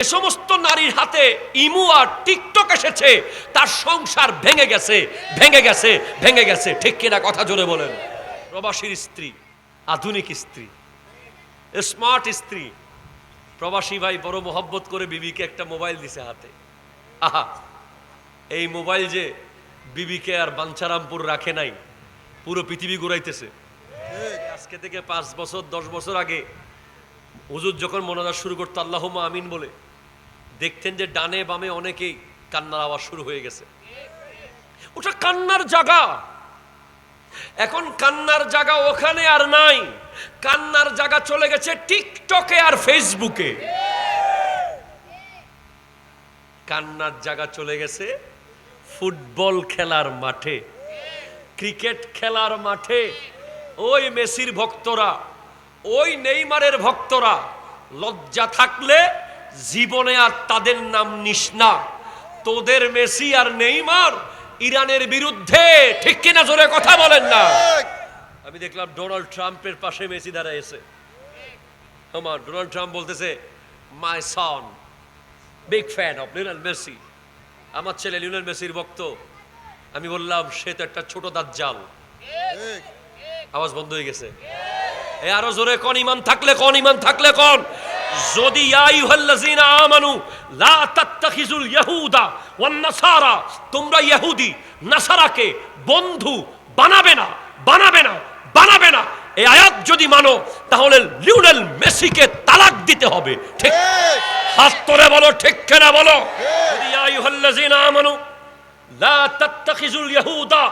যে সমস্ত নারীর হাতে ইমো আর টিকটক এসেছে তার সংসার ভেঙে গেছে ভেঙে গেছে ভেঙে গেছে। ঠিক কিনা? কথা জোরে বলেন। প্রবাসীর স্ত্রী, আধুনিক স্ত্রী, স্মার্ট স্ত্রী। প্রবাসী ভাই বড় মোহব্বত করে বিবিকে একটা মোবাইল দিছে হাতে। আহা, এই মোবাইল যে বিবিকে আর বাঞ্ছারামপুর রাখে নাই, পুরো পৃথিবী ঘুরাইতেছে। আজকে থেকে 5 বছর 10 বছর আগে হুজুর যখন মোনাজাত শুরু করতো আল্লাহুম্মা আমিন বলে, দেখতেন যে ডানে বামে অনেকেই কান্নার আওয়াজ শুরু হয়ে গেছে। ওটা কান্নার জায়গা। এখন কান্নার জায়গা ওখানে আর নাই, কান্নার জায়গা চলে গেছে টিকটকে আর ফেসবুকে। কান্নার জায়গা চলে গেছে ফুটবল খেলার মাঠে, ক্রিকেট খেলার মাঠে। ওই মেসির ভক্তরা, ওই নেইমারের ভক্তরা, লজ্জা থাকলে জীবনে আর তাদের নাম নিস না। তোদের মেসি আর নেইমার ইরানের বিরুদ্ধে, ঠিক কিনা? জোরে কথা বলেন না। আমি দেখলাম ডোনাল্ড ট্রাম্পের পাশে মেসি দাঁড়াইছে। আমার ডোনাল্ড ট্রাম্প বলতেছে, my son big fan of Lionel Messi. আমার ছেলে লিওনেল মেসির ভক্ত। আমি বললাম, সে তো একটা ছোট দাজ্জাল। আওয়াজ বন্ধ হয়ে গেছে। আরো জোরে কোন? ইমান থাকলে কোন, ইমান থাকলে কোন। যদি ইয়া আইয়ুহাল্লাযীনা আমানু লা তাত্তাখিযুল ইয়াহুদা ওয়ান নাসারা, তোমরা ইহুদি নাসারাকে বন্ধু বানাবে না, বানাবে না, বানাবে না। এই আয়াত যদি মানো তাহলে লিওনেল মেসিকে তালাক দিতে হবে। ঠিক? হাত তুলে বলো ঠিক কিনা বলো। যদি ইয়া আইয়ুহাল্লাযীনা আমানু লা তাত্তাখিযুল ইয়াহুদা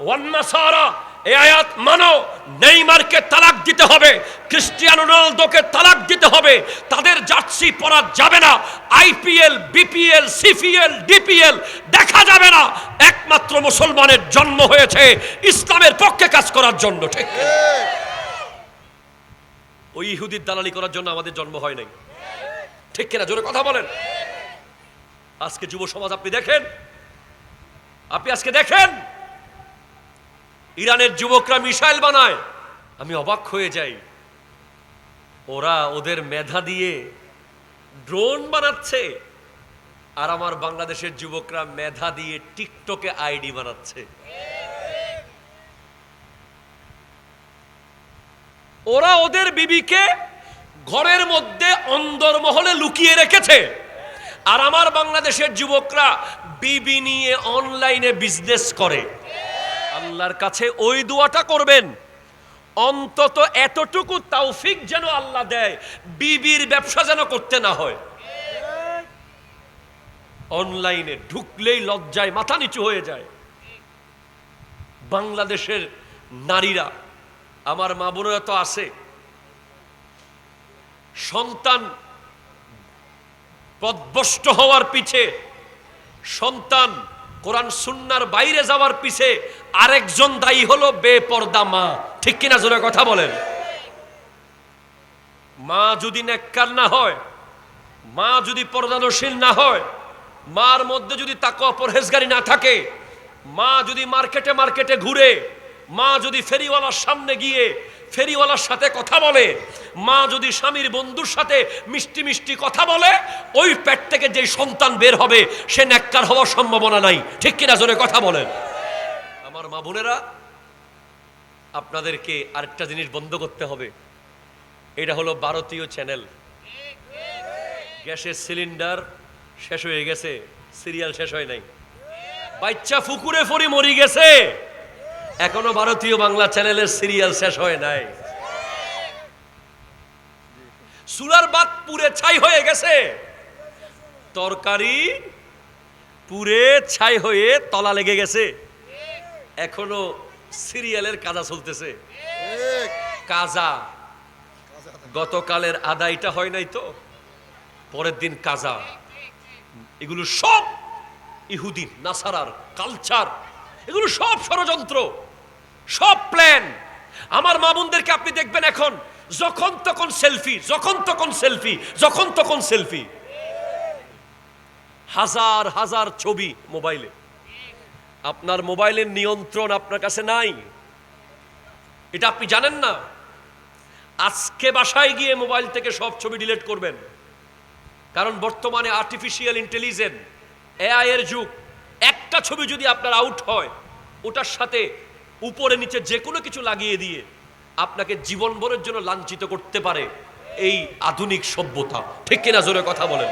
ওয়ান নাসারা, এই আয়াত মানো, নেইমারকে তালাক দিতে হবে, ক্রিস্টিয়ানো রোনালদোকে তালাক দিতে হবে। তাদের জার্সি পরা যাবে না, আইপিএল, বিপিএল, সিপিএল, ডিপিএল দেখা যাবে না। একমাত্র মুসলমানের জন্ম হয়েছে ইসলামের পক্ষে কাজ করার জন্য। ঠিক? ওই ইহুদির দালালি করার জন্য আমাদের জন্ম হয় নাই। ঠিক কিনা? জোরে কথা বলেন। আজকে যুব সমাজ আপনি দেখেন, আপনি আজকে দেখেন ইরানের যুবকরা মিসাইল বানায়। আমি অবাক হয়ে যাই, ওরা ওদের মেধা দিয়ে ড্রোন বানাচ্ছে, আর আমার বাংলাদেশের যুবকরা মেধা দিয়ে টিকটকে আইডি বানাচ্ছে। ওরা ওদের বিবিকে ঘরের মধ্যে অন্দরমহলে লুকিয়ে রেখেছে, আর আমার বাংলাদেশের যুবকরা বিবি নিয়ে অনলাইনে বিজনেস করে। আল্লাহর কাছে ওই দোয়াটা করবেন, অন্তত এতটুকু তৌফিক যেন আল্লাহ দেয়, বিবির ব্যবসা যেন করতে না হয়। অনলাইনে ঢুকলেই লজ্জায় মাথা নিচু হয়ে যায়। বাংলাদেশের নারীরা, আমার মা বোনেরা তো আছে, সন্তান পথভ্রষ্ট হওয়ার পিছে, সন্তান কোরআন সুন্নাহর বাইরে যাওয়ার পিছে আরেকজন দায়ী হলো বেপরদা মা। ঠিক কিনা? জোরে কথা বলেন। মা যদি নেককার না হয়, মা যদি পর্দানশীল না হয়, মার মধ্যে যদি তাকওয়া পরহেজগারি না থাকে, মা যদি মার্কেটে মার্কেটে ঘুরে, মা যদি ফেরিওয়ালার সামনে গিয়ে ফেরিওয়ালার সাথে কথা বলে, মা যদি স্বামীর বন্ধুর সাথে মিষ্টি মিষ্টি কথা বলে, ওই পেট থেকে যে সন্তান বের হবে সে নেককার হওয়ার সম্ভাবনা নাই। ঠিক কিনা? জোরে কথা বলেন। আমার মা বোনেরা, আপনাদেরকে আরেকটা জিনিস বন্ধ করতে হবে। এটা হলো ভারতীয় চ্যানেল। গ্যাসের সিলিন্ডার শেষ হয়ে গেছে, সিরিয়াল শেষ হয় নাই। বাচ্চা ফুকুরে ফরি মরি গেছে, এখনো ভারতীয় বাংলা চ্যানেলের সিরিয়াল শেষ হয় নাই। চুলার ভাত পুড়ে ছাই হয়ে গেছে, তরকারি পুড়ে ছাই হয়ে তলা লেগে গেছে, এখনো সিরিয়ালের কাজা চলতেছে। কাজা গতকালের আদায়টা হয় নাই তো, পরের দিন কাজা। এগুলো সব ইহুদি নাসারার কালচার, এগুলো সব ষড়যন্ত্র, সব প্ল্যান। আমার মা বোনদেরকে আপনি দেখবেন এখন যখন তখন সেলফি, যখন তখন সেলফি, যখন তখন সেলফি, হাজার হাজার ছবি মোবাইলে। আপনার মোবাইলের নিয়ন্ত্রণ আপনার কাছে নাই, এটা আপনি জানেন না। আজকে বাসায় গিয়ে মোবাইল থেকে সব ছবি ডিলিট করবেন, কারণ বর্তমানে আর্টিফিশিয়াল ইন্টেলিজেন্স, এআই এর যুগ। একটা ছবি যদি আপনার আউট হয়, ওটার সাথে উপরে নিচে যে কোনো কিছু লাগিয়ে দিয়ে আপনাকে জীবনভরের জন্য লাঞ্ছিত করতে পারে এই আধুনিক সভ্যতা। ঠিক কিনা, জোরে কথা বলেন।